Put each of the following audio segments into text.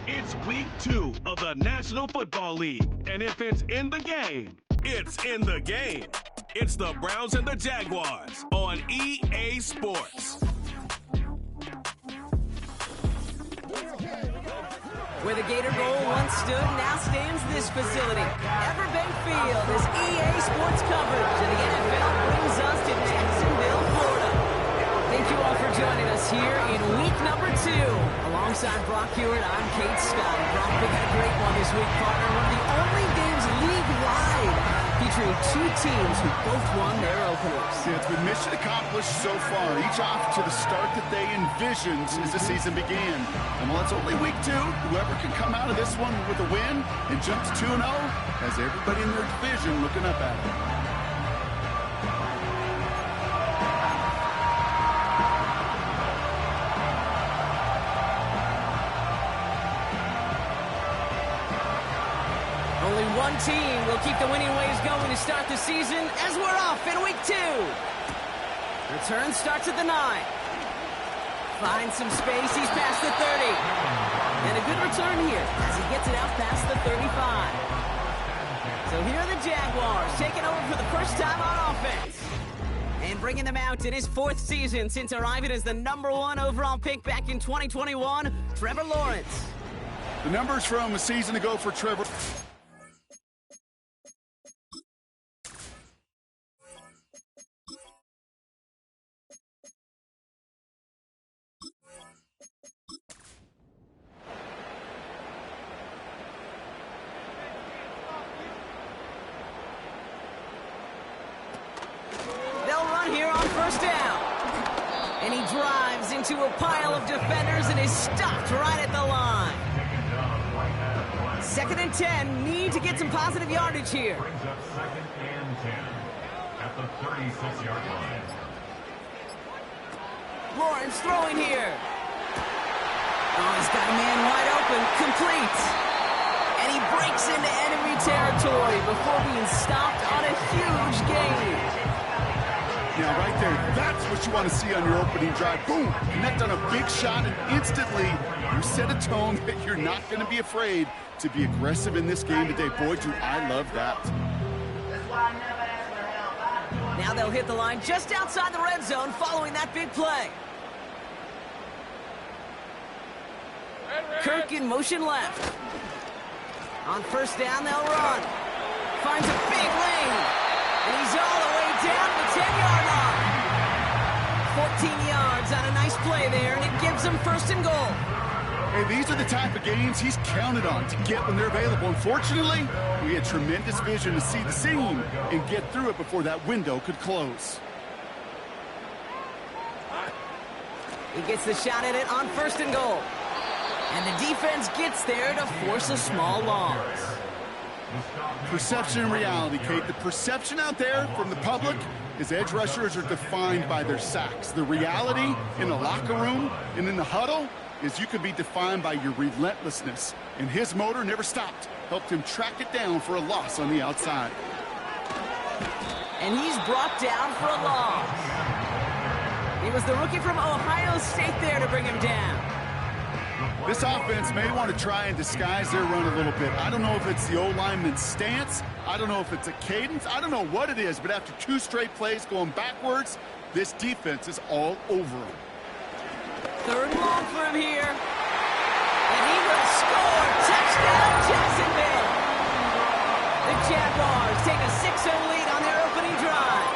It's week 2 of the National Football League, and if it's in the game, it's in the game. It's the Browns and the Jaguars on EA Sports. Where the Gator Bowl once stood, now stands this facility. Everbank Field is EA Sports coverage, and the NFL brings us to Jacksonville, Florida. Thank you all for joining us here in week number 2. Alongside Brock Hewitt, I'm Kate Scott. Brock, we got a great one this week, partner. One of the only games league-wide featuring 2 teams who both won their openers. Yeah, it's been mission accomplished so far, each off to the start that they envisioned as the season began. And while it's only week 2, whoever can come out of this one with a win and jump to 2-0 has everybody in their division looking up at it. Only one team will keep the winning ways going to start the season as we're off in week 2. Return starts at the 9. Finds some space, he's past the 30. And a good return here as he gets it out past the 35. So here are the Jaguars taking over for the first time on offense. And bringing them out in his 4th season since arriving as the #1 overall pick back in 2021, Trevor Lawrence. The numbers from a season ago for Trevor. Here on first down. And he drives into a pile of defenders and is stopped right at the line. 2nd and 10. Need to get some positive yardage here. Brings up 2nd and 10 at the 36-yard line. Lawrence throwing here. Oh, he's got a man wide open. Complete. And he breaks into enemy territory before being stopped on a huge gain. Now, right there, that's what you want to see on your opening drive. Boom! Connect on a big shot, and instantly you set a tone that you're not going to be afraid to be aggressive in this game today. Boy, do I love that. Now they'll hit the line just outside the red zone following that big play. Kirk in motion left. On first down, they'll run. Finds a big lane. And he's all the way down the 10-yard line. 14 yards on a nice play there, and it gives them 1st and goal. Hey, these are the type of games he's counted on to get when they're available. Unfortunately, we had tremendous vision to see the seam and get through it before that window could close. He gets the shot at it on 1st and goal. And the defense gets there to force a small loss. Perception and reality, Kate. The perception out there from the public is edge rushers are defined by their sacks. The reality in the locker room and in the huddle is you can be defined by your relentlessness. And his motor never stopped. Helped him track it down for a loss on the outside. And he's brought down for a loss. It was the rookie from Ohio State there to bring him down. This offense may want to try and disguise their run a little bit. I don't know if it's the O-lineman's stance. I don't know if it's a cadence. I don't know what it is, but after 2 straight plays going backwards, this defense is all over them. 3rd and long for him here. And he will score. Touchdown, Jacksonville. The Jaguars take a 6-0 lead on their opening drive.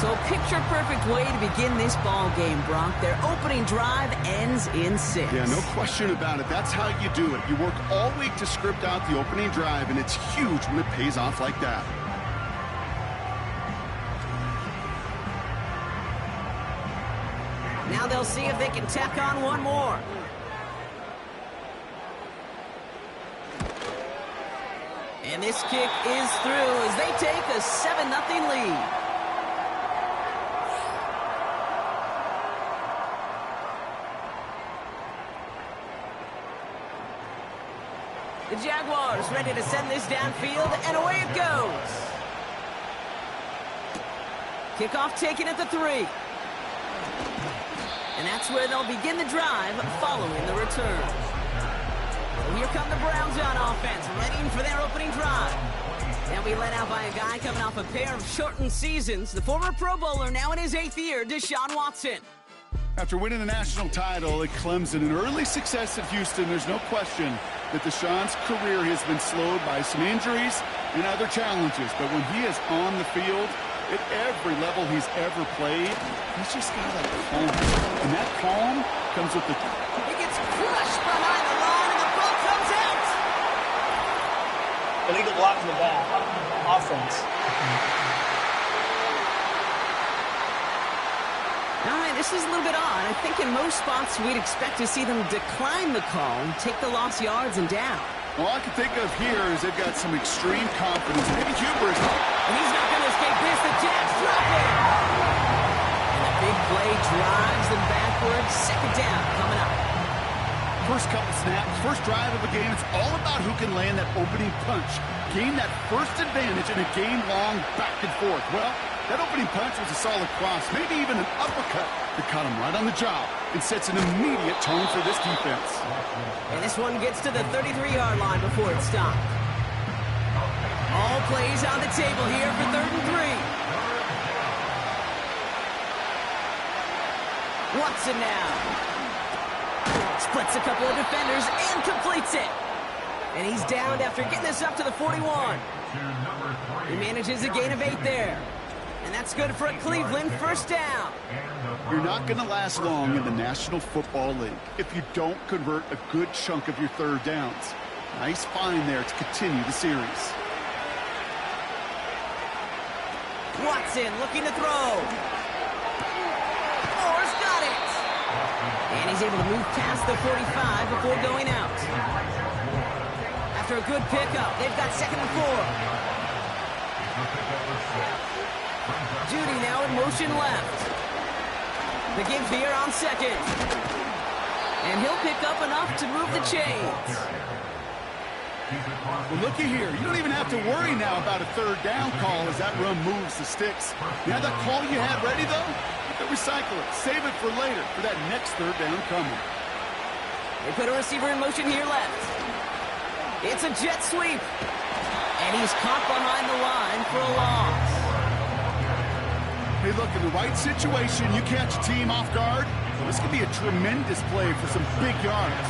So a picture-perfect way to begin this ball game, Brock. Their opening drive ends in 6. Yeah, no question about it. That's how you do it. You work all week to script out the opening drive, and it's huge when it pays off like that. Now they'll see if they can tack on one more. And this kick is through as they take a 7-0 lead. The Jaguars ready to send this downfield, and away it goes. Kickoff taken at the 3. And that's where they'll begin the drive following the return. So here come the Browns on offense, ready for their opening drive. They'll be led out by a guy coming off a pair of shortened seasons. The former Pro Bowler, now in his 8th year, Deshaun Watson. After winning the national title at Clemson and early success at Houston, there's no question that Deshaun's career has been slowed by some injuries and other challenges. But when he is on the field, at every level he's ever played, he's just got that calm. And that calm comes with the... He gets crushed behind the line, and the ball comes out. Illegal block in the back. Offense. All right, this is a little bit odd. I think in most spots we'd expect to see them decline the call, take the lost yards and down. All I can think of here is they've got some extreme confidence, maybe hubris. And he's not going to escape this. The Jets drop it. And the big play drives them backwards. Second down coming up. First couple snaps, first drive of a game, it's all about who can land that opening punch. Gain that first advantage in a game-long back and forth. Well, that opening punch was a solid cross, maybe even an uppercut that caught him right on the job and sets an immediate tone for this defense. And this one gets to the 33-yard line before it's stopped. All plays on the table here for 3rd and 3. Watson now. Splits a couple of defenders and completes it. And he's downed after getting this up to the 41. He manages a gain of 8 there. And that's good for a Cleveland first down. You're not going to last long in the National Football League if you don't convert a good chunk of your third downs. Nice find there to continue the series. Watson looking to throw. Moore's got it. And he's able to move past the 45 before going out. After a good pickup, they've got 2nd and 4. Judy now in motion left. The give here on 2nd. And he'll pick up enough to move the chains. Well, looky here. You don't even have to worry now about a 3rd down call as that run moves the sticks. You have that call you had ready, though? Recycle it. Save it for later for that next 3rd down coming. They put a receiver in motion here left. It's a jet sweep. And he's caught behind the line for a loss. Hey, look, in the right situation, you catch a team off guard, this could be a tremendous play for some big yards.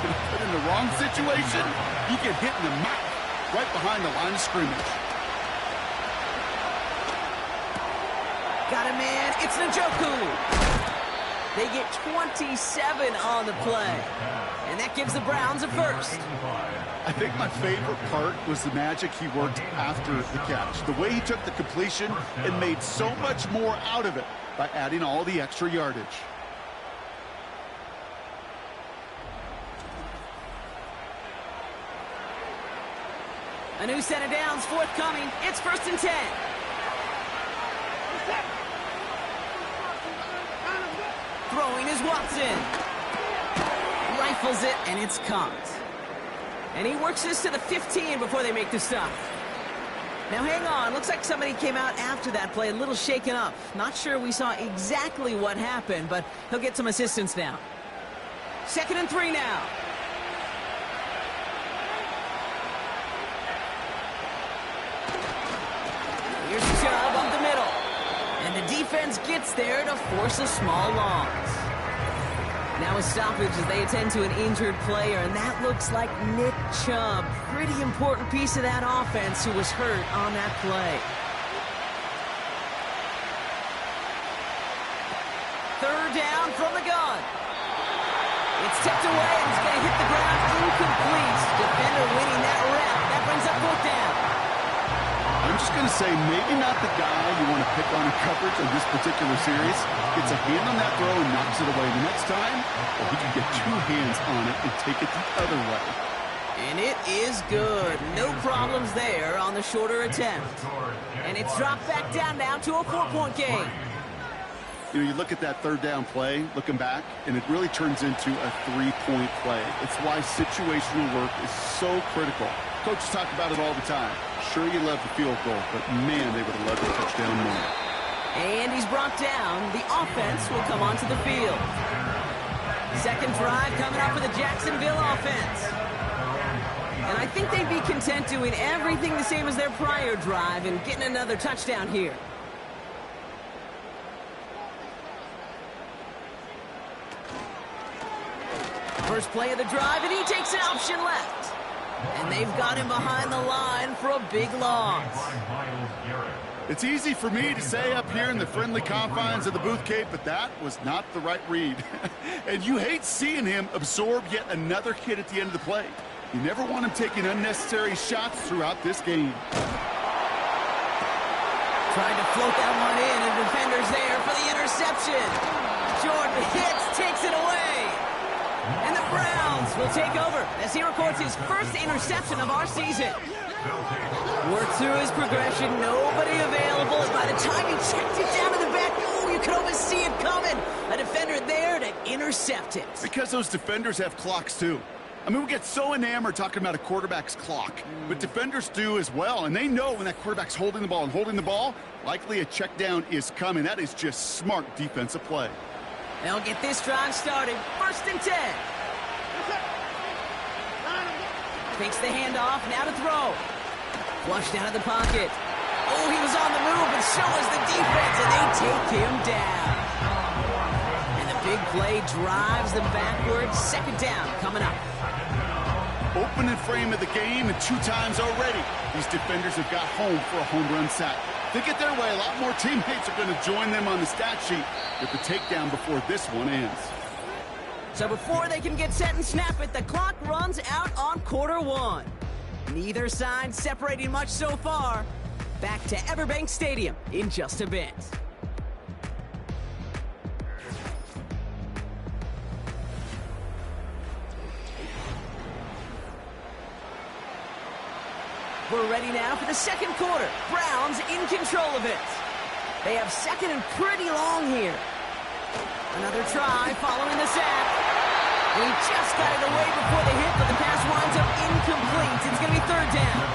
But in the wrong situation, you get hit in the mouth right behind the line of scrimmage. Got a man. It's Njoku. They get 27 on the play. And that gives the Browns a first. I think my favorite part was the magic he worked after the catch. The way he took the completion and made so much more out of it by adding all the extra yardage. A new set of downs forthcoming. It's 1st and 10. Throwing is Watson. Rifles it, and it's caught. And he works this to the 15 before they make the stop. Now, hang on. Looks like somebody came out after that play a little shaken up. Not sure we saw exactly what happened, but he'll get some assistance now. 2nd and 3 now. Here's Chubb up the middle. And the defense gets there to force a small loss. Now a stoppage as they attend to an injured player, and that looks like Nick Chubb. Pretty important piece of that offense who was hurt on that play. 3rd down from the gun. It's tipped away, and it's going to hit the ground incomplete. Defender winning that rep. That brings up 4th down. I'm just going to say maybe not the guy you want to pick on in coverage in this particular series. Gets a hand on that throw and knocks it away the next time, or he can get 2 hands on it and take it the other way. And it is good. No problems there on the shorter attempt. And it's dropped back down now to a 4-point game. You know, you look at that 3rd down play, looking back, and it really turns into a 3-point play. It's why situational work is so critical. Coaches talk about it all the time. Sure, you love the field goal, but man, they would have loved a touchdown more. And he's brought down. The offense will come onto the field. Second drive coming up for the Jacksonville offense. And I think they'd be content doing everything the same as their prior drive and getting another touchdown here. First play of the drive, and he takes an option left. And they've got him behind the line for a big loss. It's easy for me to say up here in the friendly confines of the booth, Kate, but that was not the right read. And you hate seeing him absorb yet another hit at the end of the play. You never want him taking unnecessary shots throughout this game. Trying to float that one in, and defender's there for the interception. Jordan hits, takes it away. And the Browns will take over as he records his first interception of our season. Worked through his progression, nobody available. By the time he checked it down to the back, oh, you could almost see it coming. A defender there to intercept it. Because those defenders have clocks too. I mean, we get so enamored talking about a quarterback's clock, but defenders do as well, and they know when that quarterback's holding the ball and holding the ball, likely a check down is coming. That is just smart defensive play. They'll get this drive started. 1st and 10. Takes the handoff, now to throw. Flushed out of the pocket. Oh, he was on the move, but so was the defense, and they take him down. And the big play drives them backwards. 2nd down coming up. Opening frame of the game, and 2 times already, these defenders have got home for a home run sack. They get their way, a lot more teammates are going to join them on the stat sheet with the takedown before this one ends. So before they can get set and snap it, the clock runs out on quarter 1. Neither side separating much so far. Back to Everbank Stadium in just a bit. We're ready now for the 2nd quarter. Browns in control of it. They have 2nd and pretty long here. Another try following the sack. And he just got it away before the hit, but the pass winds up incomplete. It's going to be 3rd down.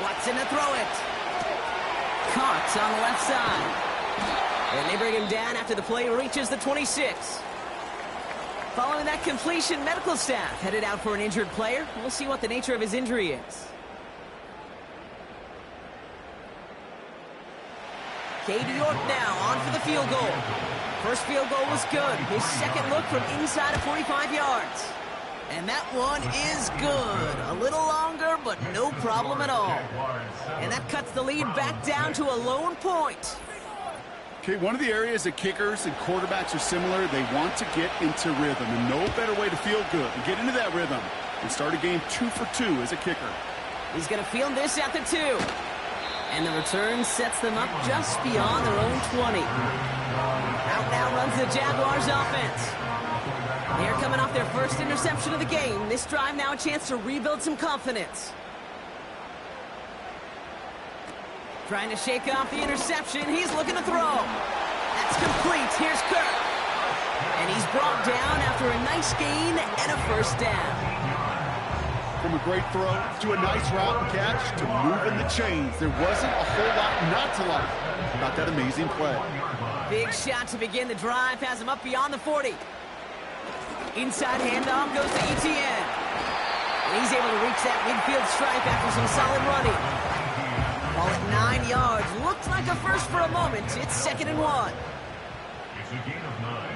Watson to throw it. Caught on the left side. And they bring him down after the play reaches the 26. Following that completion, medical staff headed out for an injured player. We'll see what the nature of his injury is. Katie York now on for the field goal. First field goal was good. His 2nd look from inside of 45 yards. And that one is good. A little longer, but no problem at all. And that cuts the lead back down to a lone point. Okay, one of the areas that kickers and quarterbacks are similar, they want to get into rhythm, and no better way to feel good and get into that rhythm and start a game 2 for 2 as a kicker. He's going to field this at the 2. And the return sets them up just beyond their own 20. Out now runs the Jaguars offense. They're coming off their first interception of the game. This drive now a chance to rebuild some confidence. Trying to shake off the interception. He's looking to throw. That's complete. Here's Kirk. And he's brought down after a nice gain and a 1st down. From a great throw to a nice route and catch to moving the chains. There wasn't a whole lot not to like about that amazing play. Big shot to begin the drive. Has him up beyond the 40. Inside handoff goes to Etienne. And he's able to reach that midfield stripe after some solid running. Ball at 9 yards. Looked like a first for a moment. It's 2nd and 1. It's a gain of 9.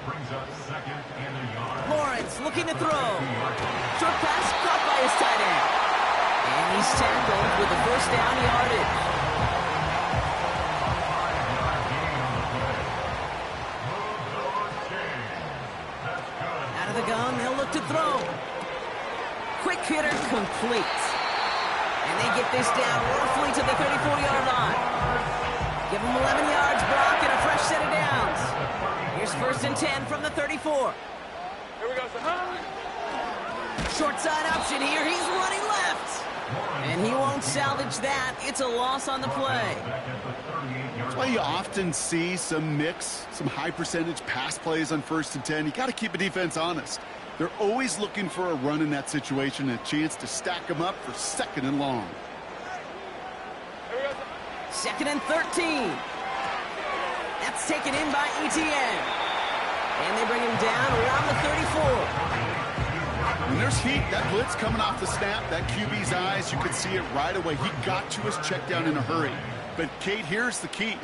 Brings up 2nd and a yard. Lawrence looking to throw. Short pass caught by his tight end. And he's tackled with the 1st down yardage. Out of the gun, they'll look to throw. Quick hitter complete. And they get this down roughly to the 34-yard line. Give them 11 yards, Brock, and a fresh set of downs. Here's 1st and 10 from the 34. Here we go, sir. Short side option here. He's running left. And he won't salvage that. It's a loss on the play. Back at the 38-yard That's why you often see some mix, some high percentage pass plays on 1st and 10. You got to keep a defense honest. They're always looking for a run in that situation, a chance to stack them up for 2nd and long. 2nd and 13. That's taken in by ETN. And they bring him down around the 34. When there's heat, that blitz coming off the snap, that QB's eyes, you could see it right away. He got to his check down in a hurry. But, Kate, here's the key.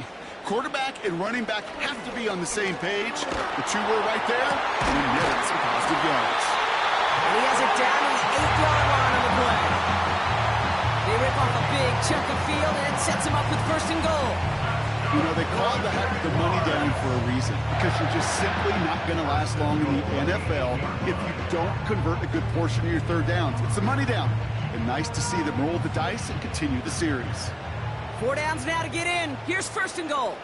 Quarterback and running back have to be on the same page. The two were right there, and he netted some positive yards. And he has it down to the 8-yard line on the play. They rip off a big chunk of field, and it sets him up with 1st and goal. You know, they call the money down for a reason, because you're just simply not going to last long in the NFL if you don't convert a good portion of your 3rd downs. It's the money down. And nice to see them roll the dice and continue the series. 4 downs now to get in. Here's 1st and goal.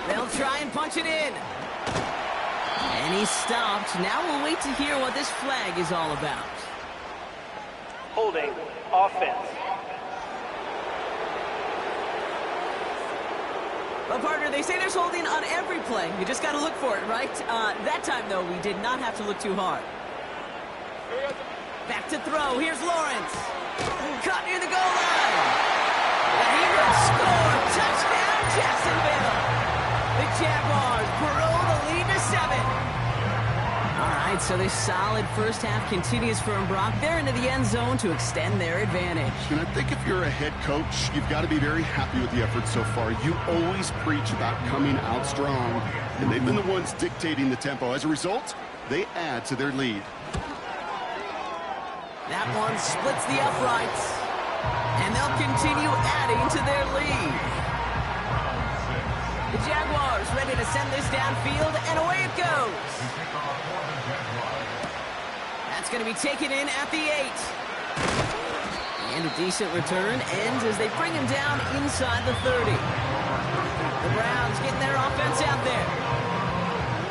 They'll try and punch it in. And he's stopped. Now we'll wait to hear what this flag is all about. Holding offense. Well, partner, they say there's holding on every play. You just got to look for it, right? That time, though, we did not have to look too hard. Back to throw. Here's Lawrence. Caught near the goal line. And he will score. Touchdown, Jacksonville. The Jaguars parole the lead to 7. All right, so this solid first half continues for Brock. They're into the end zone to extend their advantage. And I think if you're a head coach, you've got to be very happy with the effort so far. You always preach about coming out strong, and they've been the ones dictating the tempo. As a result, they add to their lead. That one splits the uprights, and they'll continue adding to their lead. The Jaguars ready to send this downfield, and away it goes. That's going to be taken in at the 8. And a decent return ends as they bring him down inside the 30. The Browns getting their offense out there.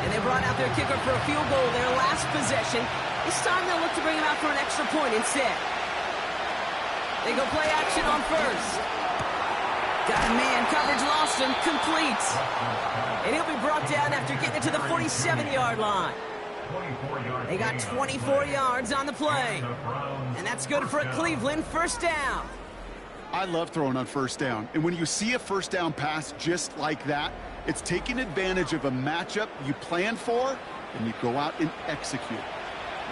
And they brought out their kicker for a field goal their last possession. This time they'll look to bring him out for an extra point instead. They go play action on 1st. Got a man, coverage lost him, complete. And he'll be brought down after getting it to the 47-yard line. They got 24 yards on the play. And that's good for a Cleveland 1st down. I love throwing on 1st down. And when you see a 1st down pass just like that, it's taking advantage of a matchup you plan for, and you go out and execute.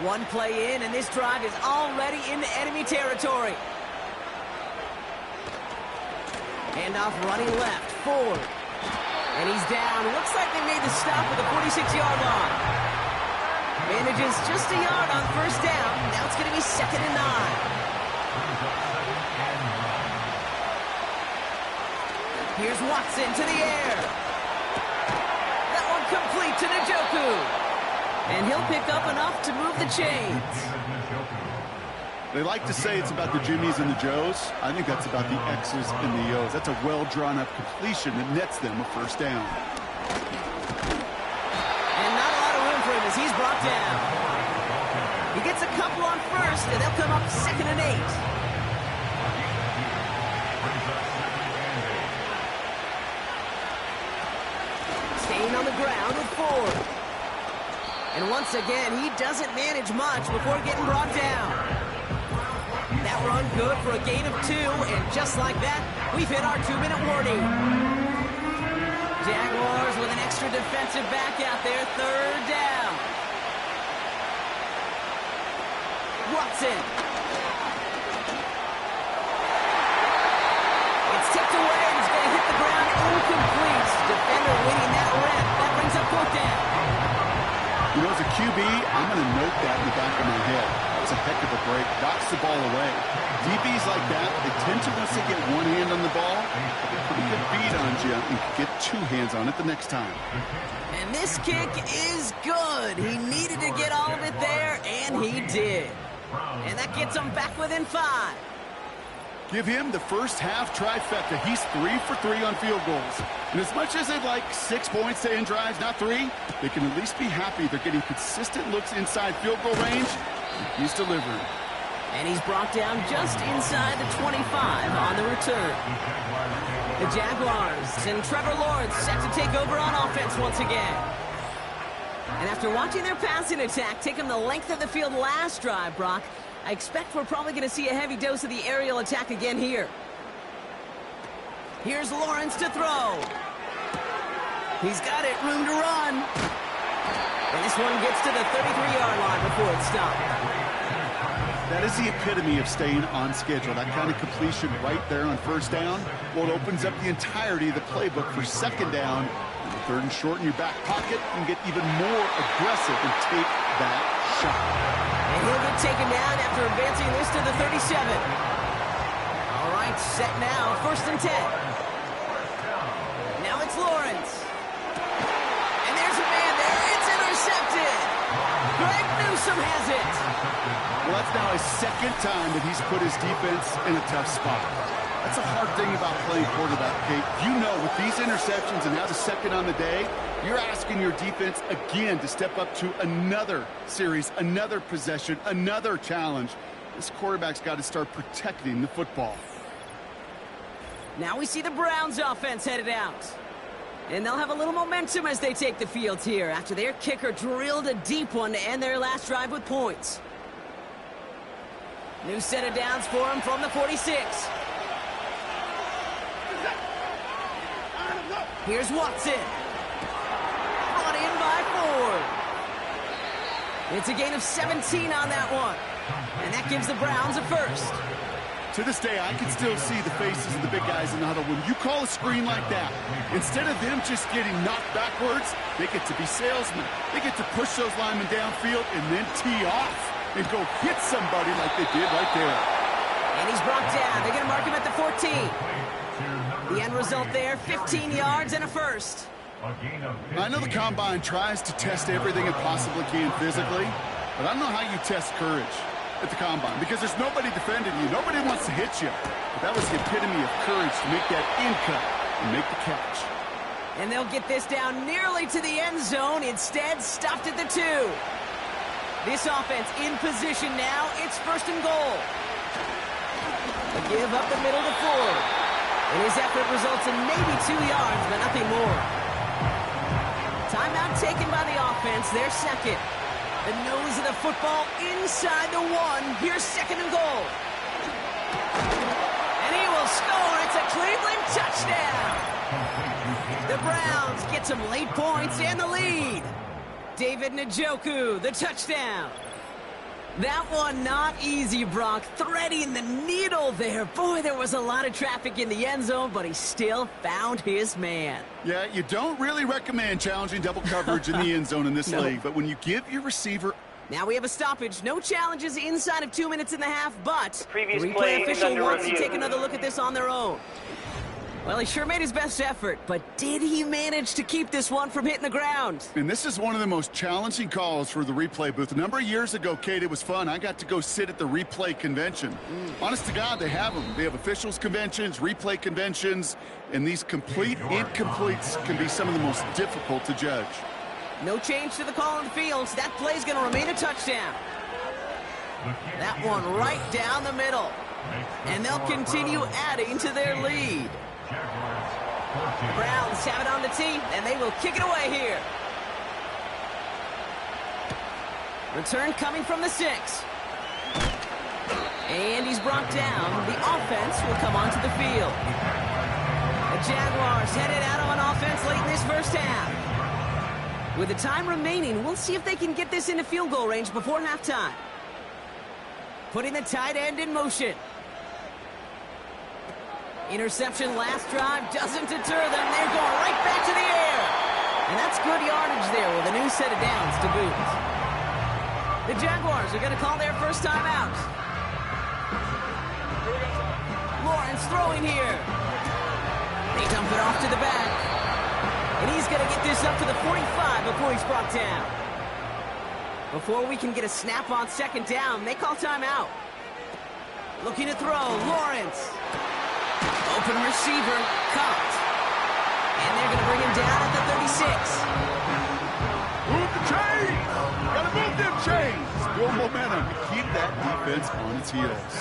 One play in, and this drive is already into enemy territory. Handoff running left, Ford. And he's down. Looks like they made the stop at the 46-yard line. Manages just a yard on 1st down. Now it's going to be 2nd and 9. Here's Watson to the air. That one complete to Njoku. And he'll pick up enough to move the chains. They like to say it's about the Jimmies and the Joes. I think that's about the X's and the O's. That's a well-drawn-up completion that nets them a 1st down. And not a lot of room for him as he's brought down. He gets a couple on 1st, and they'll come up 2nd and 8. Staying on the ground with Ford. And once again, he doesn't manage much before getting brought down. That run good for a gain of 2, and just like that, we've hit our 2-minute warning. Jaguars with an extra defensive back out there, 3rd down. Watson. It's tipped away, and it's going to hit the ground incomplete. Defender winning that rep. That brings up 4th down. You know, as a QB, I'm going to note that in the back of my head. That was a heck of a break. Knocks the ball away. DBs like that, they tend to, once they get one hand on the ball, have a pretty good beat on you and get 2 hands on it the next time. And this kick is good. He needed to get all of it there, and he did. And that gets him back within 5. Give him the first half trifecta. He's 3 for 3 on field goals. And as much as they'd like 6 points to end drives, not 3, they can at least be happy they're getting consistent looks inside field goal range. He's delivering. And he's brought down just inside the 25 on the return. The Jaguars and Trevor Lawrence set to take over on offense once again. And after watching their passing attack take them the length of the field last drive, Brock, I expect we're probably going to see a heavy dose of the aerial attack again here. Here's Lawrence to throw. He's got it, room to run. And this one gets to the 33-yard line before it's stopped. That is the epitome of staying on schedule. That kind of completion right there on first down. Well, it opens up the entirety of the playbook for second down. And third and short in your back pocket, you can get even more aggressive and take that shot. And he'll get taken down after advancing this to the 37. All right, set now, 1st and 10. Now it's Lawrence. And there's a man there. It's intercepted. Greg Newsome has it. Well, that's now his second time that he's put his defense in a tough spot. That's a hard thing about playing quarterback, Kate. You know, with these interceptions and now the second on the day, you're asking your defense again to step up to another series, another possession, another challenge. This quarterback's got to start protecting the football. Now we see the Browns offense headed out. And they'll have a little momentum as they take the field here after their kicker drilled a deep one to end their last drive with points. New set of downs for him from the 46. Here's Watson. Brought in by Ford. It's a gain of 17 on that one. And that gives the Browns a first. To this day, I can still see the faces of the big guys in the huddle. When you call a screen like that, instead of them just getting knocked backwards, they get to be salesmen. They get to push those linemen downfield and then tee off and go hit somebody like they did right there. And he's brought down. They're going to mark him at the 14. The end result there, 15 yards and a first. I know the Combine tries to test everything it possibly can physically, but I don't know how you test courage at the Combine because there's nobody defending you. Nobody wants to hit you. But that was the epitome of courage to make that in cut and make the catch. And they'll get this down nearly to the end zone. Instead, stopped at the 2. This offense in position now. It's 1st and goal. A give up the middle to Ford. And his effort results in maybe 2 yards, but nothing more. Timeout taken by the offense. Their second. The nose of the football inside the 1. Here's 2nd and goal. And he will score. It's a Cleveland touchdown. The Browns get some late points and the lead. David Njoku, the touchdown. That one not easy, Brock. Threading the needle there. Boy, there was a lot of traffic in the end zone, but he still found his man. Yeah, you don't really recommend challenging double coverage in the end zone in this league, but when you give your receiver... Now we have a stoppage. No challenges inside of 2 minutes and a half, but the Previous replay play is official under wants to review. take another look at this on their own. Well, he sure made his best effort, but did he manage to keep this one from hitting the ground? And this is one of the most challenging calls for the replay booth. A number of years ago, Kate, it was fun. I got to go sit at the replay convention. Honest to God, they have them. They have officials conventions, replay conventions, and these complete incompletes can be some of the most difficult to judge. No change to the call on the field. So that play's going to remain a touchdown. That one right down the middle. And they'll continue adding to their lead. Browns have it on the tee, and they will kick it away here. Return coming from the 6. And he's brought down. The offense will come onto the field. The Jaguars headed out on offense late in this first half. With the time remaining, we'll see if they can get this into field goal range before halftime. Putting the tight end in motion. Interception last drive doesn't deter them. They're going right back to the air. And that's good yardage there with a new set of downs to boot. The Jaguars are going to call their first time out. Lawrence throwing here. They dump it off to the back. And he's going to get this up to the 45 before he's brought down. Before we can get a snap on second down, they call timeout. Looking to throw, Lawrence. Open receiver, caught. And they're going to bring him down at the 36. Move the chains! Gotta move them chains! Still momentum to keep that defense on its heels.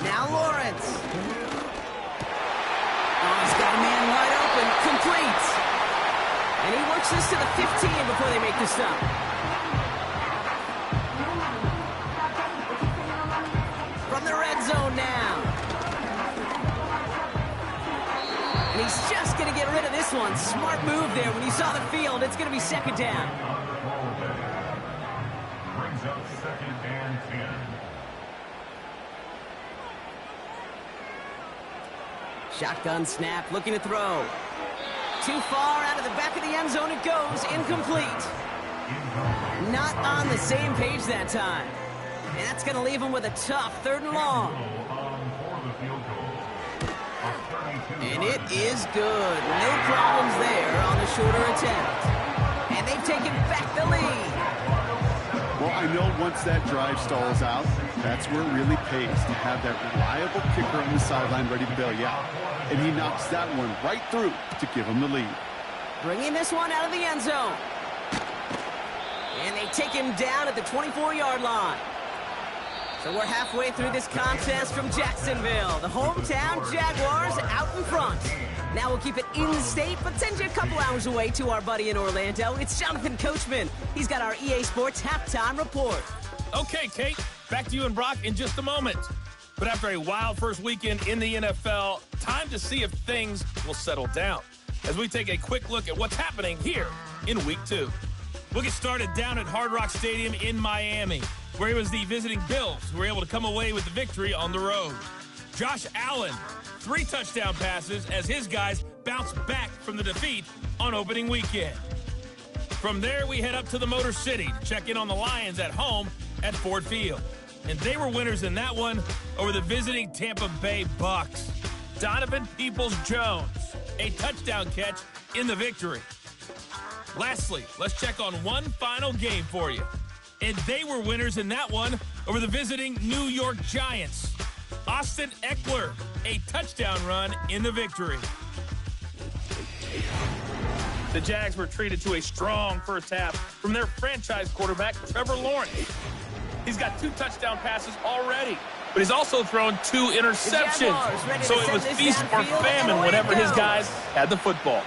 Now Lawrence. Oh, he's got a man wide open. Complete. And he works this to the 15 before they make the stop. From the red zone now. And he's just going to get rid of this one. Smart move there. When you saw the field, it's going to be second down. Brings up 2nd and 10. Shotgun snap, looking to throw. Too far out of the back of the end zone it goes. Incomplete. Not on the same page that time. And that's going to leave him with a tough 3rd and long. And it is good. No problems there on the shorter attempt. And they've taken back the lead. Well, I know once that drive stalls out, that's where it really pays to have that reliable kicker on the sideline ready to bail you out. And he knocks that one right through to give him the lead. Bringing this one out of the end zone. And they take him down at the 24-yard line. So we're halfway through this contest from Jacksonville. The hometown Jaguars out in front. Now we'll keep it in-state, but send you a couple hours away to our buddy in Orlando. It's Jonathan Coachman. He's got our EA Sports halftime report. Okay, Kate, back to you and Brock in just a moment. But after a wild first weekend in the NFL, time to see if things will settle down as we take a quick look at what's happening here in Week 2. We'll get started down at Hard Rock Stadium in Miami, where it was the visiting Bills who were able to come away with the victory on the road. Josh Allen, 3 touchdown passes as his guys bounced back from the defeat on opening weekend. From there, we head up to the Motor City to check in on the Lions at home at Ford Field. And they were winners in that one over the visiting Tampa Bay Bucks. Donovan Peoples-Jones, a touchdown catch in the victory. Lastly, let's check on one final game for you. And they were winners in that one over the visiting New York Giants. Austin Eckler, a touchdown run in the victory. The Jags were treated to a strong first half from their franchise quarterback, Trevor Lawrence. He's got 2 touchdown passes already, but he's also thrown 2 interceptions. So it was feast or famine whenever his guys had the football.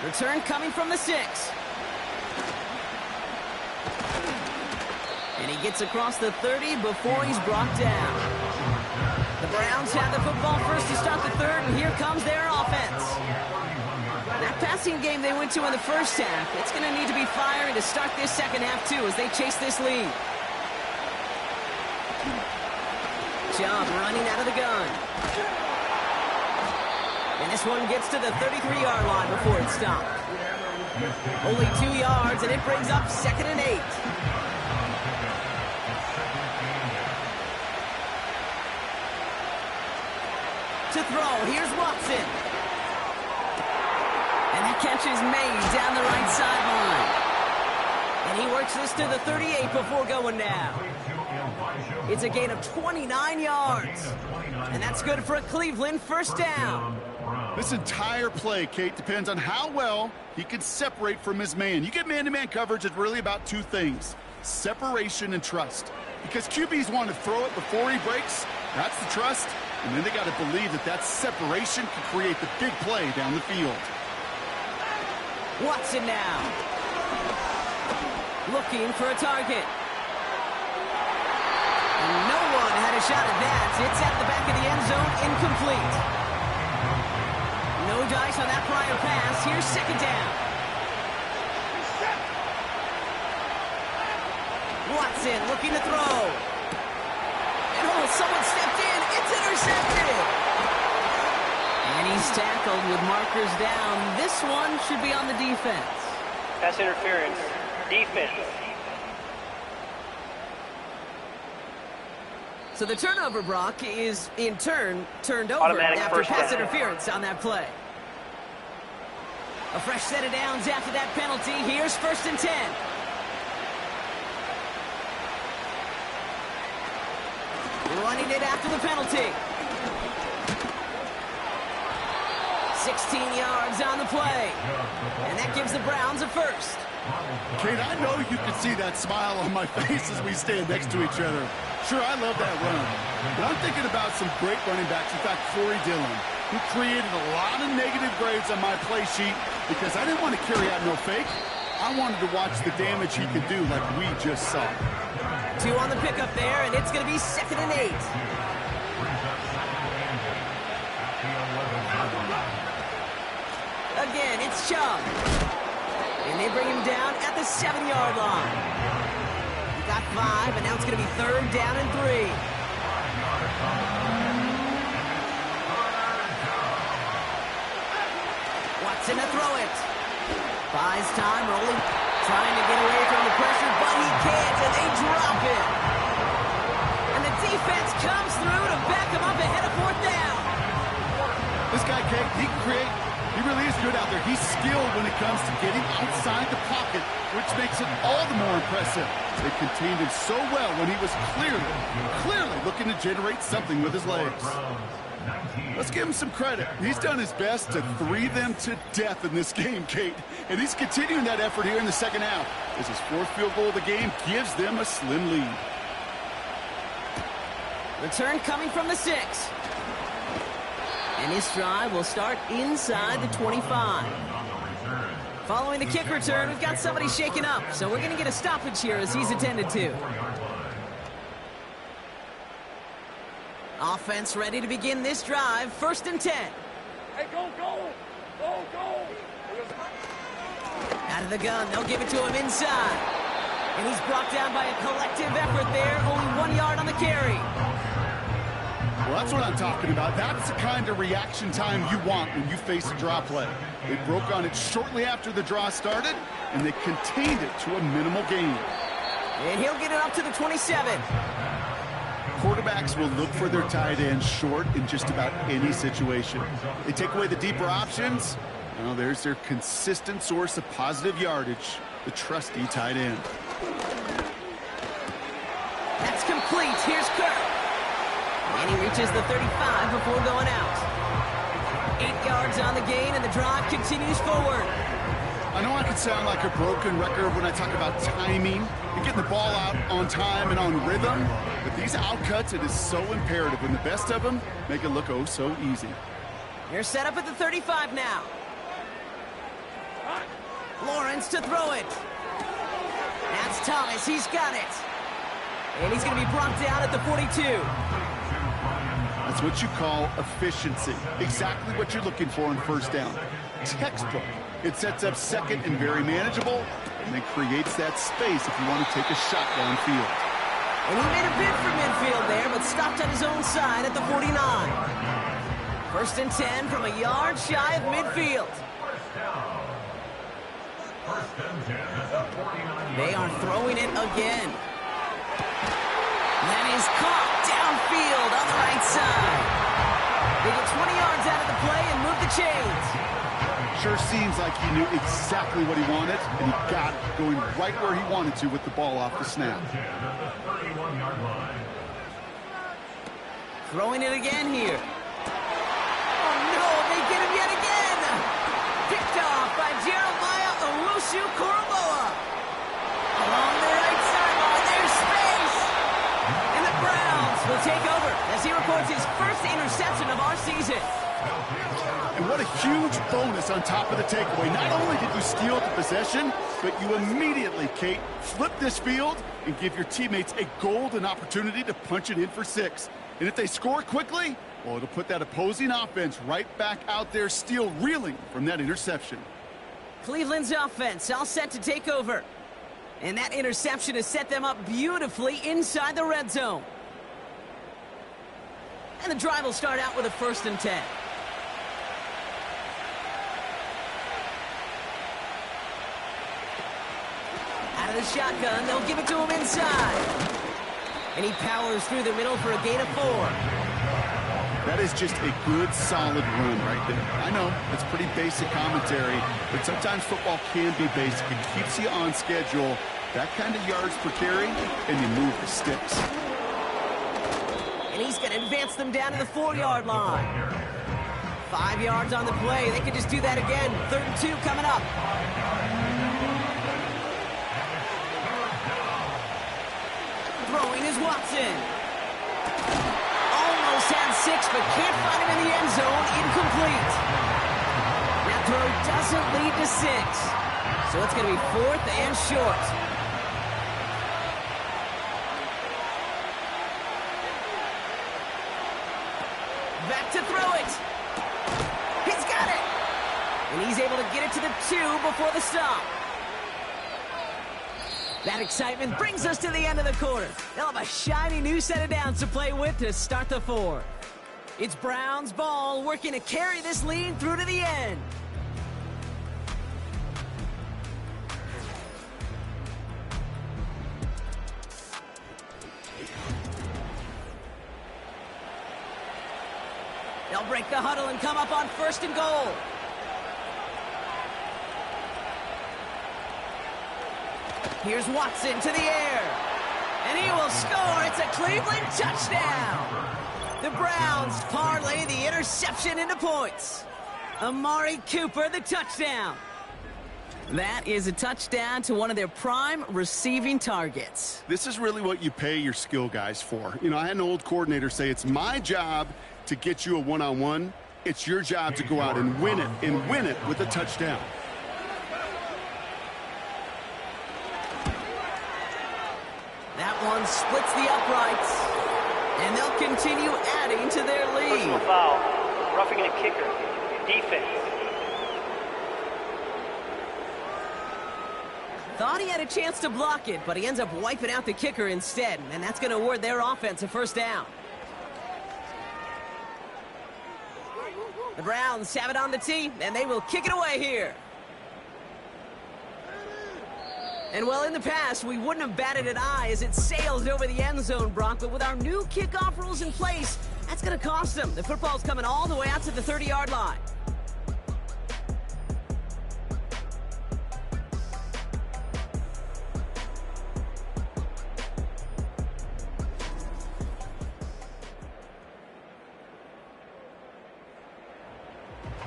Return coming from the 6. And he gets across the 30 before he's brought down. The Browns have the football first to start the 3rd, and here comes their offense. That passing game they went to in the first half, it's going to need to be firing to start this second half, too, as they chase this lead. Chubb running out of the gun. And this one gets to the 33-yard line before it's stopped. Only 2 yards, and it brings up 2nd and 8. To throw, here's Watson. And that catch is made down the right sideline. And he works this to the 38 before going down. It's a gain of 29 yards. And that's good for a Cleveland first down. This entire play, Kate, depends on how well he can separate from his man. You get man-to-man coverage, it's really about 2 things: separation and trust. Because QBs want to throw it before he breaks. That's the trust. And then they got to believe that that separation can create the big play down the field. Watson now. Looking for a target. And no one had a shot at that. It's at the back of the end zone, incomplete. No dice on that prior pass. Here's 2nd down. Watson looking to throw. And oh, someone stepped in. It's intercepted. And he's tackled with markers down. This one should be on the defense. Pass interference. Defense. So the turnover, Brock, is in turn turned over Automatic after first pass down. interference on that play. A fresh set of downs after that penalty. Here's 1st and 10. Running it after the penalty. 16 yards on the play. And that gives the Browns a first. Kate, I know you can see that smile on my face as we stand next to each other. Sure, I love that run. But I'm thinking about some great running backs. In fact, Corey Dillon, who created a lot of negative grades on my play sheet because I didn't want to carry out no fake. I wanted to watch the damage he could do like we just saw. 2 on the pickup there, and it's going to be 2nd and 8. Again, it's Chubb. And they bring him down at the 7-yard line. He got 5, and now it's going to be 3rd down and 3. Watson to throw it. Buys time, rolling, trying to get away from the pressure, but he can't, and they drop it. And the defense comes through to back him up ahead of 4th down. This guy, Kate, he really is good out there. He's skilled when it comes to getting outside the pocket, which makes it all the more impressive. They contained him so well when he was clearly looking to generate something with his legs. Let's give him some credit. He's done his best to 3 them to death in this game, Kate. And he's continuing that effort here in the second half, as his 4th field goal of the game gives them a slim lead. Return coming from the 6. And his drive will start inside the 25. Following the kick return, we've got somebody shaken up, so we're going to get a stoppage here as he's attended to. Offense ready to begin this drive. 1st and 10. Hey, go! Out of the gun, they'll give it to him inside. And he's brought down by a collective effort there. Only 1 yard on the carry. Well, that's what I'm talking about. That's the kind of reaction time you want when you face a draw play. They broke on it shortly after the draw started, and they contained it to a minimal gain. And he'll get it up to the 27. Quarterbacks will look for their tight end short in just about any situation. They take away the deeper options. Well, there's their consistent source of positive yardage, the trusty tight end. That's complete. Here's Kirk. And he reaches the 35 before going out. 8 yards on the gain, and the drive continues forward. I know I can sound like a broken record when I talk about timing and getting the ball out on time and on rhythm, but these outcuts, it is so imperative, and the best of them make it look oh so easy. They're set up at the 35 now. Lawrence to throw it. That's Thomas. He's got it. And he's going to be brought down at the 42. That's what you call efficiency. Exactly what you're looking for on 1st down. Textbook. It sets up 2nd and very manageable, and then creates that space if you want to take a shot downfield. And he made a bid for midfield there, but stopped on his own side at the 49. 1st and 10 from a yard shy of midfield. They are throwing it again. That is caught downfield on the right side. They get 20 yards out of the play and move the chains. Sure seems like he knew exactly what he wanted, and he got it going right where he wanted to with the ball off the snap. Throwing it again here. Oh no, they get him yet again. Picked off by Jeremiah Owusu-Koramoah. Along the right sideline, there's space. And the Browns will take over as he records his 1st interception of our season. And what a huge bonus on top of the takeaway. Not only did you steal the possession, but you immediately, Kate, flip this field and give your teammates a golden opportunity to punch it in for 6. And if they score quickly, well, it'll put that opposing offense right back out there, still reeling from that interception. Cleveland's offense all set to take over. And that interception has set them up beautifully inside the red zone. And the drive will start out with a 1st and 10. Out of the shotgun, they'll give it to him inside. And he powers through the middle for a gain of 4. That is just a good, solid run right there. I know, it's pretty basic commentary, but sometimes football can be basic. It keeps you on schedule. That kind of yards per carry, and you move the sticks. And he's going to advance them down to the 4-yard line. 5 yards on the play. They could just do that again. 3rd and 2 coming up. Throwing is Watson. Almost had 6, but can't find him in the end zone. Incomplete. That throw doesn't lead to 6. So it's going to be 4th and short. Back to throw it. He's got it. And he's able to get it to the 2 before the stop. That excitement brings us to the end of the quarter. They'll have a shiny new set of downs to play with to start the 4th. It's Browns ball working to carry this lead through to the end. They'll break the huddle and come up on 1st and goal. Here's Watson to the air. And he will score. It's a Cleveland touchdown. The Browns parlay the interception into points. Amari Cooper, the touchdown. That is a touchdown to one of their prime receiving targets. This is really what you pay your skill guys for. You know, I had an old coordinator say it's my job to get you a one-on-one. It's your job to go out and win it with a touchdown. That one splits the uprights, and they'll continue adding to their lead. Personal foul. Roughing a kicker. Defense. Thought he had a chance to block it, but he ends up wiping out the kicker instead, and that's going to award their offense a 1st down. The Browns have it on the tee, and they will kick it away here. And well, in the past, we wouldn't have batted an eye as it sails over the end zone, Brock, but with our new kickoff rules in place, that's going to cost them. The football's coming all the way out to the 30-yard line.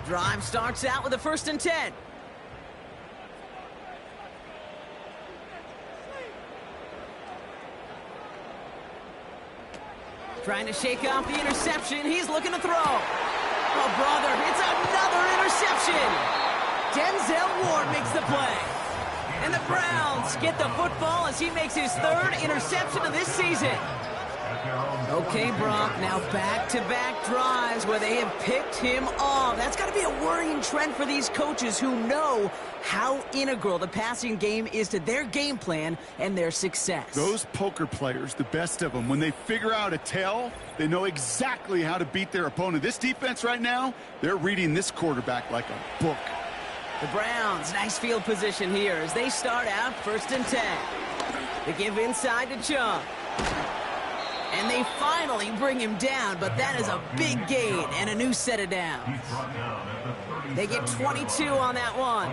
Drive starts out with a 1st and 10. Trying to shake off the interception. He's looking to throw. Oh, brother, it's another interception. Denzel Ward makes the play. And the Browns get the football as he makes his 3rd interception of this season. Okay, Brock, now back-to-back drives where they have picked him off. That's got to be a worrying trend for these coaches who know how integral the passing game is to their game plan and their success. Those poker players, the best of them, when they figure out a tell, they know exactly how to beat their opponent. This defense right now, they're reading this quarterback like a book. The Browns, nice field position here as they start out 1st and 10. They give inside to Chung. And they finally bring him down, but that is a big gain and a new set of downs. They get 22 on that one.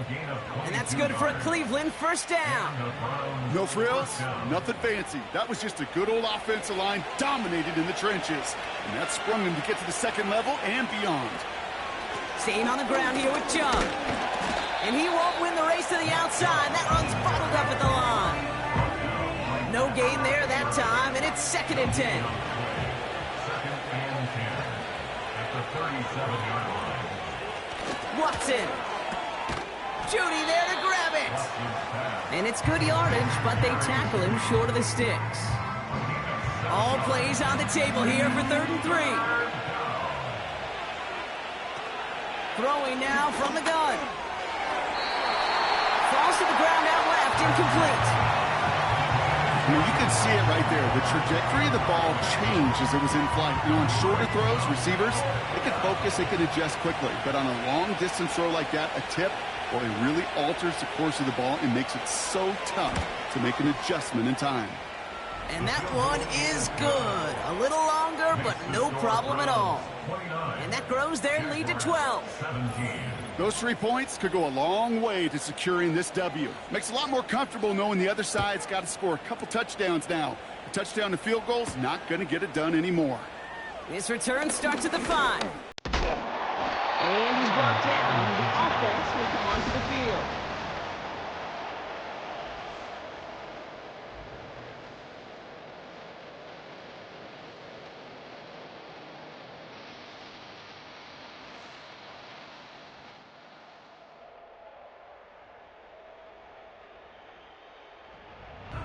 And that's good for a Cleveland 1st down. No frills, nothing fancy. That was just a good old offensive line dominated in the trenches. And that sprung them to get to the 2nd level and beyond. Staying on the ground here with Chung. And he won't win the race to the outside. That run's bottled up at the line. No gain there that time, and it's 2nd and 10. 2nd and 10 at the 37-yard line. Watson. Judy there to grab it. And it's good yardage, but they tackle him short of the sticks. All plays on the table here for 3rd and 3. Throwing now from the gun. Falls to the ground out left, incomplete. I mean, you can see it right there. The trajectory of the ball changed as it was in flight. You know, on shorter throws, receivers, they can focus, they can adjust quickly. But on a long-distance throw like that, a tip, well, it really alters the course of the ball and makes it so tough to make an adjustment in time. And that one is good. A little longer, but no problem at all. And that grows their lead to 12. Those 3 points could go a long way to securing this W. Makes it a lot more comfortable knowing the other side's got to score a couple touchdowns now. A touchdown to field goal's not going to get it done anymore. This return starts at the 5. And he's brought down. The offense will come onto the field.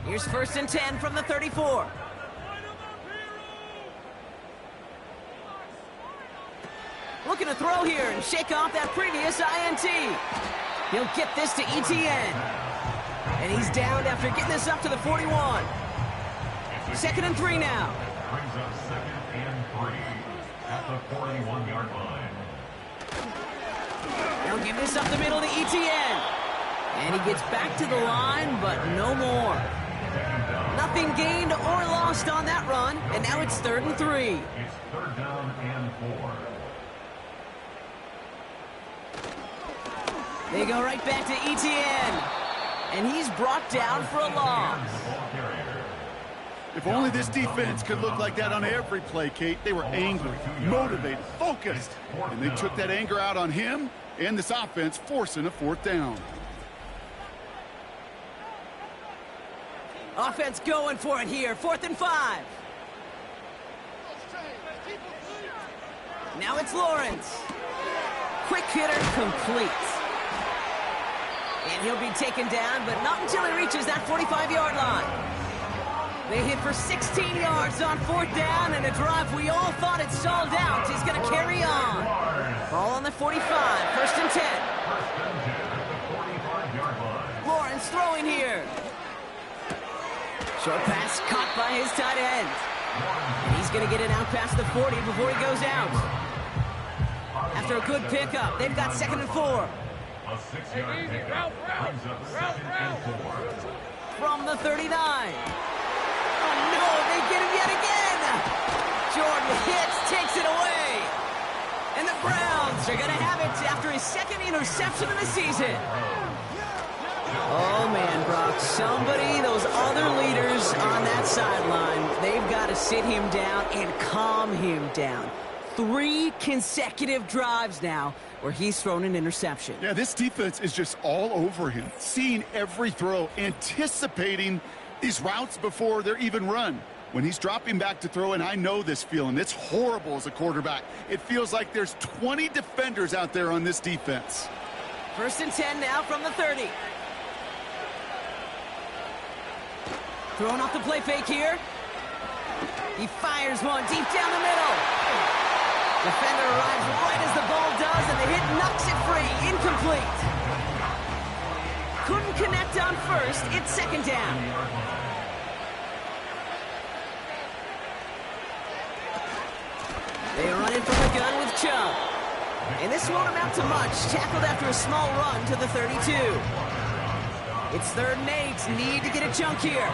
Here's 1st and 10 from the 34. Looking to throw here and shake off that previous INT. He'll get this to ETN. And he's down after getting this up to the 41. 2nd and 3 now. Brings up 2nd and 3 at the 41-yard line. He'll give this up the middle to ETN. And he gets back to the line, but no more. Nothing gained or lost on that run, and now it's 3rd and 3. It's 3rd down and 4. They go right back to ETN. And he's brought down for a loss. If only this defense could look like that on every play, Kate. They were angry, motivated, focused. And they took that anger out on him and this offense, forcing a 4th down. Offense going for it here. 4th and 5. Now it's Lawrence. Quick hitter complete. And he'll be taken down, but not until he reaches that 45-yard line. They hit for 16 yards on 4th down, and a drive we all thought had stalled out is going to carry on. Ball on the 45, 1st and 10. Lawrence throwing here. Short pass caught by his tight end. And he's going to get it out past the 40 before he goes out. After a good pickup, they've got 2nd and 4. A 6-yard pickup brings up 2nd and 4. From the 39. Oh no, they get him yet again. Jordan hits, takes it away. And the Browns are going to have it after his 2nd interception of the season. Oh man, Brock, somebody, those other leaders on that sideline, they've got to sit him down and calm him down. 3 consecutive drives now where he's thrown an interception. Yeah, this defense is just all over him, seeing every throw, anticipating these routes before they're even run. When he's dropping back to throw, and I know this feeling, it's horrible as a quarterback. It feels like there's 20 defenders out there on this defense. 1st and 10 now from the 30. Throwing off the play fake here. He fires one deep down the middle. Defender arrives right as the ball does, and the hit knocks it free. Incomplete. Couldn't connect on 1st. It's 2nd down. They run it from the gun with Chubb. And this won't amount to much. Tackled after a small run to the 32. It's 3rd and 8. Need to get a chunk here.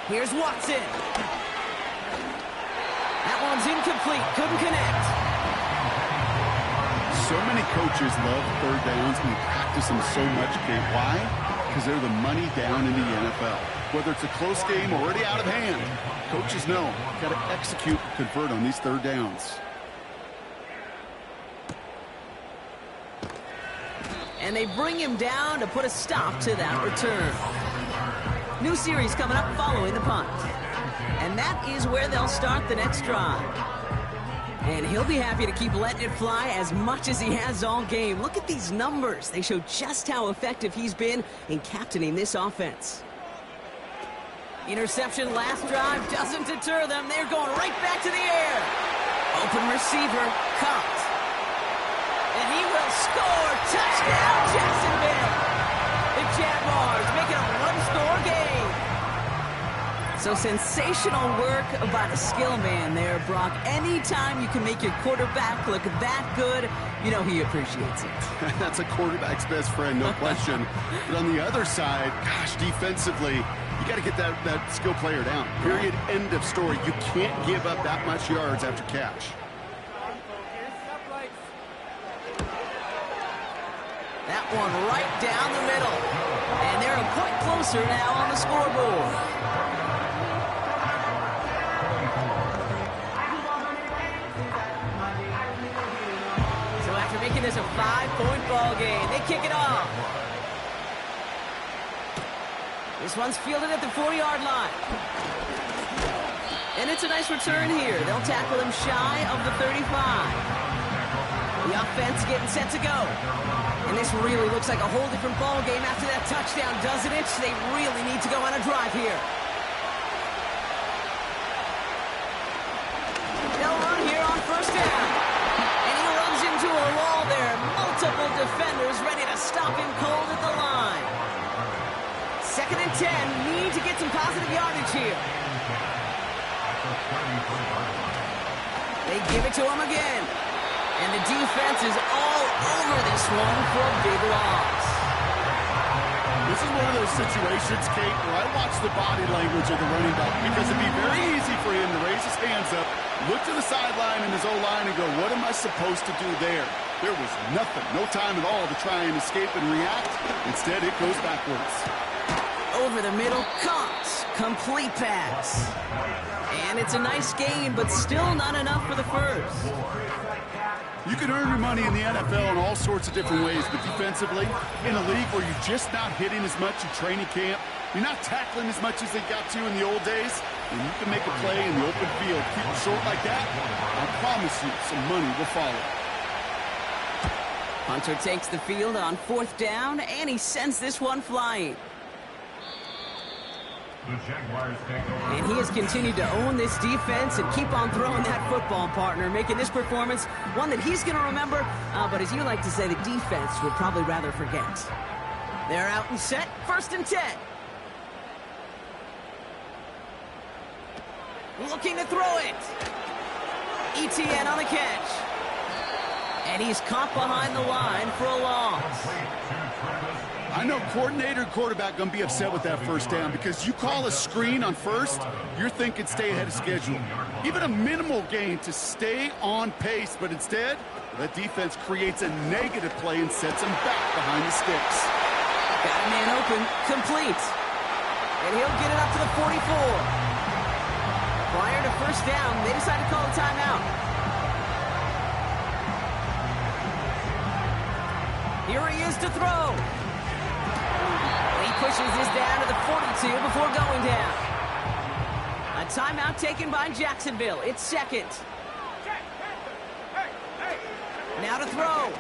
Here's Watson. That one's incomplete. Couldn't connect. So many coaches love 3rd downs, and we practice them so much, Kate. Why? Because they're the money down in the NFL. Whether it's a close game already out of hand, coaches know got to execute and convert on these 3rd downs. And they bring him down to put a stop to that return. New series coming up following the punt. And that is where they'll start the next drive. And he'll be happy to keep letting it fly as much as he has all game. Look at these numbers. They show just how effective he's been in captaining this offense. Interception last drive doesn't deter them. They're going right back to the air. Open receiver, caught. And he will score. Touchdown, Jacksonville. The Jaguars making a one-score game. So sensational work by the skill man there, Brock. Anytime you can make your quarterback look that good, you know he appreciates it. That's a quarterback's best friend, no question. But on the other side, gosh, defensively, you got to get that skill player down. Period. End of story. You can't give up that much yards after catch. That one right down the middle. And they're a point closer now on the scoreboard. So after making this a 5-point ball game, they kick it off. This one's fielded at the 4-yard line. And it's a nice return here. They'll tackle him shy of the 35. The The offense getting set to go. And this really looks like a whole different ball game after that touchdown, doesn't it? They really need to go on a drive here. They'll run here on first down. And he runs into a wall there. Multiple defenders ready to stop him cold at the line. 2nd and 10. Need to get some positive yardage here. They give it to him again. And the defense is all over this one for a big loss. This is one of those situations, Kate, where I watch the body language of the running back because it'd be very easy for him to raise his hands up, look to the sideline in his O-line and go, what am I supposed to do there? There was nothing, no time at all to try and escape and react. Instead, it goes backwards. Over the middle, caught. Complete pass. And it's a nice gain, but still not enough for the first. You can earn your money in the NFL in all sorts of different ways, but defensively, in a league where you're just not hitting as much in training camp, you're not tackling as much as they got to in the old days, and you can make a play in the open field, keep it short like that, I promise you some money will follow. Hunter takes the field on 4th down, and he sends this one flying. The Jaguars take over. And he has continued to own this defense and keep on throwing that football, partner, making this performance one that he's going to remember, but as you like to say, the defense would probably rather forget. They're out and set, 1st and 10. Looking to throw it. ETN on the catch. And he's caught behind the line for a loss. I know coordinator and quarterback going to be upset with that first down because you call a screen on first, you're thinking stay ahead of schedule. Even a minimal gain to stay on pace, but instead, that defense creates a negative play and sets him back behind the sticks. Got a man open, complete. And he'll get it up to the 44. Prior to first down, they decide to call a timeout. Here he is to throw. He pushes this down to the 42 before going down. A timeout taken by Jacksonville. It's 2nd. Now to throw.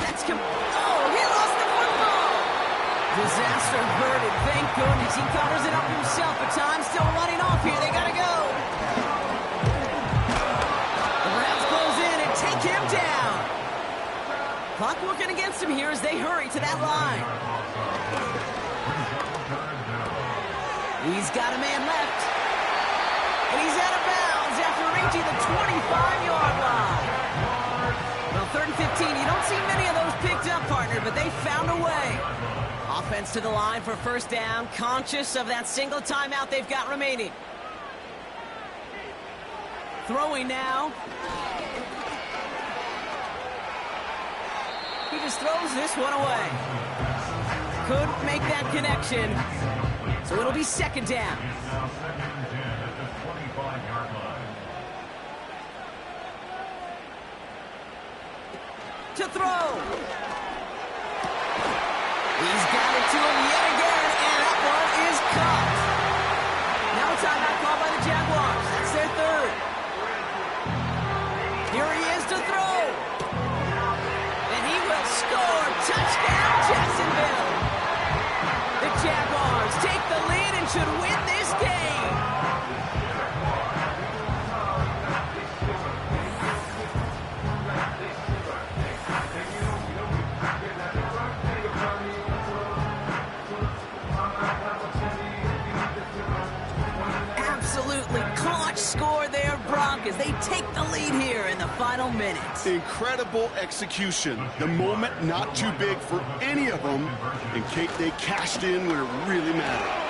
That's he lost the football. Disaster averted. Thank goodness he covers it up himself. But time's still running off here. They gotta go. The Browns close in and take him down. Clock working against him here as they hurry to that line. He's got a man left. And he's out of bounds after reaching the 25-yard line. Well, 3rd and 15, you don't see many of those picked up, partner, but they found a way. Offense to the line for first down, conscious of that single timeout they've got remaining. Throwing now. He just throws this one away. Couldn't make that connection. So it'll be 2nd down. Now 2nd and 10 at the 25-yard line. To throw. He's got it to him yet again, and that one is caught. Now a timeout called by the Jaguars. That's their 3rd. Here he is to throw. And he will score. Touchdown, Jacksonville. The Jaguars take the lead and should win this game. Absolutely clutch score there, Brock, as they take the lead here in the final minutes. Incredible execution. The moment not too big for any of them. And Kate, they cashed in when it really mattered.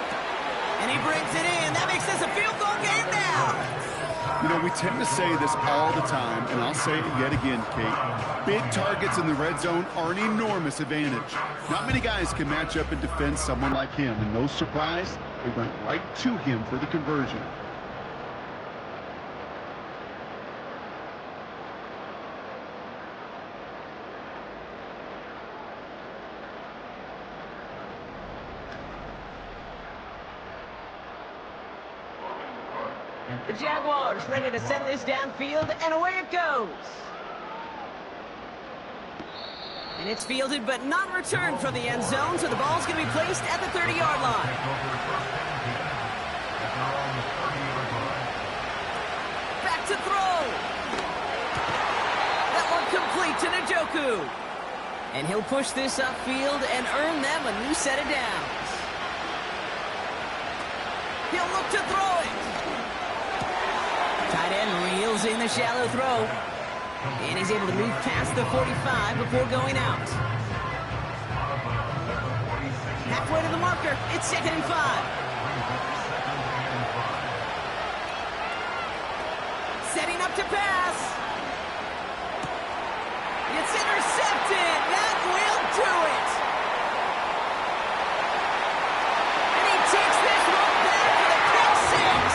And he brings it in. That makes this a field goal game now. You know, we tend to say this all the time, and I'll say it yet again, Kate. Big targets in the red zone are an enormous advantage. Not many guys can match up and defend someone like him, and no surprise, they went right to him for the conversion. The Jaguars ready to send this downfield, and away it goes. And it's fielded but not returned from the end zone, so the ball's going to be placed at the 30-yard line. Back to throw. That one complete to Njoku. And he'll push this upfield and earn them a new set of downs. He'll look to throw it. Tight end reels in the shallow throw. And he's able to move past the 45 before going out. Halfway to the marker. It's 2nd and 5. Setting up to pass. It's intercepted. That will do it. And he takes this one back for the pick six.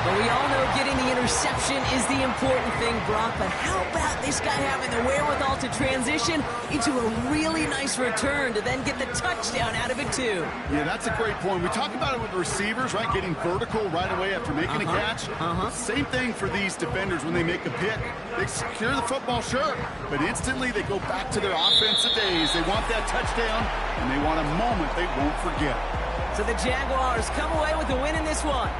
But we all know getting the interception is the important thing, Brock. But how about this guy having the wherewithal to transition into a really nice return to then get the touchdown out of it, too? Yeah, that's a great point. We talk about it with the receivers, right? Getting vertical right away after making a catch. Same thing for these defenders when they make a pick. They secure the football, sure, but instantly they go back to their offensive days. They want that touchdown, and they want a moment they won't forget. So the Jaguars come away with a win in this one.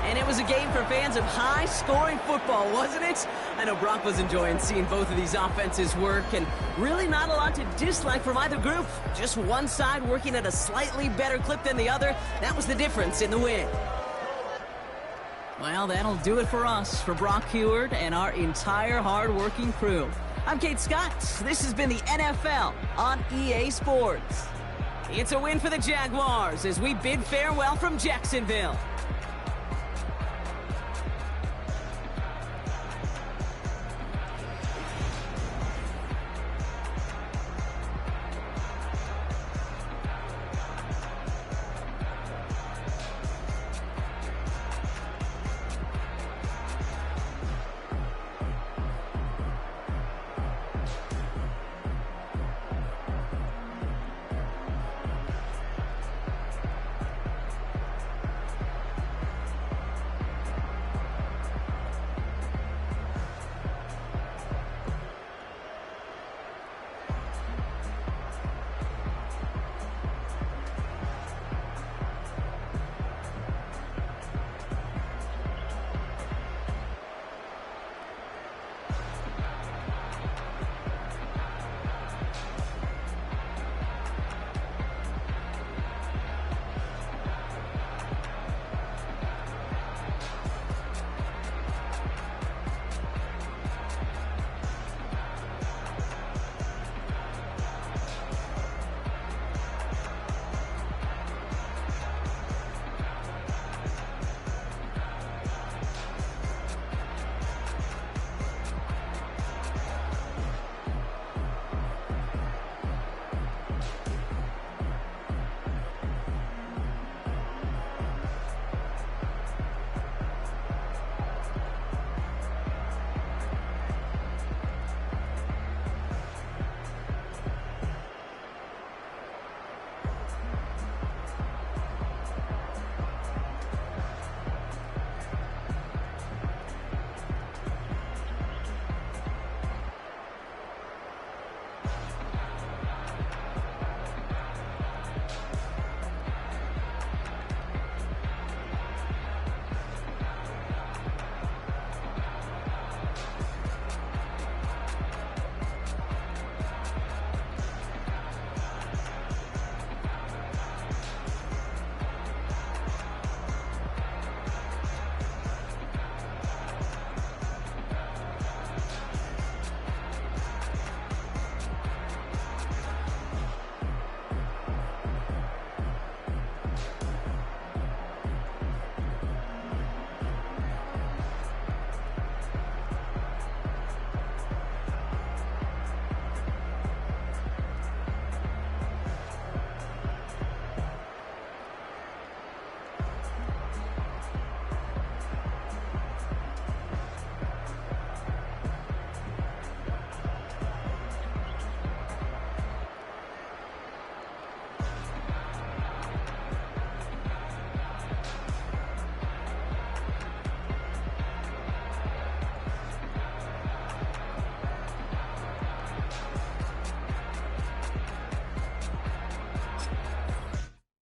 And it was a game for fans of high-scoring football, wasn't it? I know Brock was enjoying seeing both of these offenses work, and really not a lot to dislike from either group. Just one side working at a slightly better clip than the other. That was the difference in the win. Well, that'll do it for us, for Brock Heward and our entire hard-working crew. I'm Kate Scott. This has been the NFL on EA Sports. It's a win for the Jaguars as we bid farewell from Jacksonville.